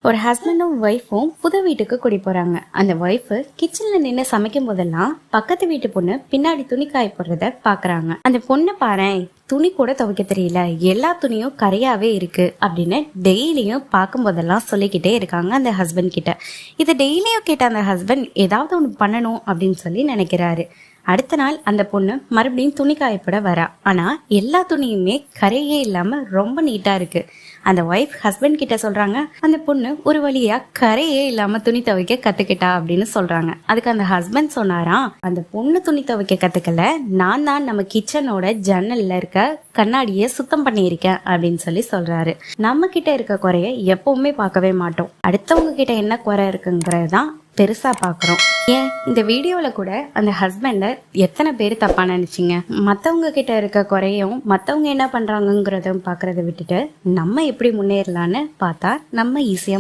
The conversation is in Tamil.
ஒரு ஹஸ்பண்டும் ஒய்ஃபும் புது வீட்டுக்கு குடி போறாங்க. அந்த ஒய்ஃப் கிச்சன்ல நின்று சமைக்கும் போதெல்லாம் பக்கத்து வீட்டு பொண்ணு பின்னாடி துணி காய போடுறத பாக்குறாங்க. அந்த பொண்ணை பாரேன், துணி கூட துவைக்க தெரியல, எல்லா துணியும் கரையாவே இருக்கு அப்படின்னு டெய்லியும் பார்க்கும் போதெல்லாம் சொல்லிக்கிட்டே இருக்காங்க அந்த ஹஸ்பண்ட் கிட்ட. இது டெய்லியும் கேட்ட அந்த ஹஸ்பண்ட் ஏதாவது ஒன்று பண்ணணும் அப்படின்னு சொல்லி நினைக்கிறாரு. அடுத்த நாள் அந்த பொண்ணு மறுபடியும் துணி காயப்பட வரா. ஆனா எல்லா துணியுமே கரையே இல்லாம ரொம்ப நீட்டா இருக்கு. அந்த ஒய்ஃப் ஹஸ்பண்ட் கிட்ட சொல்றாங்க, அந்த பொண்ணு ஒரு வழியா கரையே இல்லாம துணி துவைக்க கத்துக்கிட்டா அப்படின்னு சொல்றாங்க. அதுக்கு அந்த ஹஸ்பண்ட் சொன்னாராம், அந்த பொண்ணு துணி துவைக்க கத்துக்கல, நான் தான் நம்ம கிச்சனோட ஜன்னல்ல இருக்க கண்ணாடியை சுத்தம் பண்ணியிருக்கேன் அப்படின்னு சொல்லி சொல்றாரு. நம்ம கிட்ட இருக்க குறைய எப்பவுமே பார்க்கவே மாட்டோம், அடுத்தவங்க கிட்ட என்ன குறை இருக்குங்கிறதுதான் பெருசா பாக்குறோம். ஏன் இந்த வீடியோல கூட அந்த ஹஸ்பண்ட எத்தனை பேர் தப்பா நினைச்சீங்க? மத்தவங்க கிட்ட இருக்க குறையும் மத்தவங்க என்ன பண்றாங்கிறத பாக்குறத விட்டுட்டு நம்ம எப்படி முன்னேறலான்னு பார்த்தா நம்ம ஈஸியா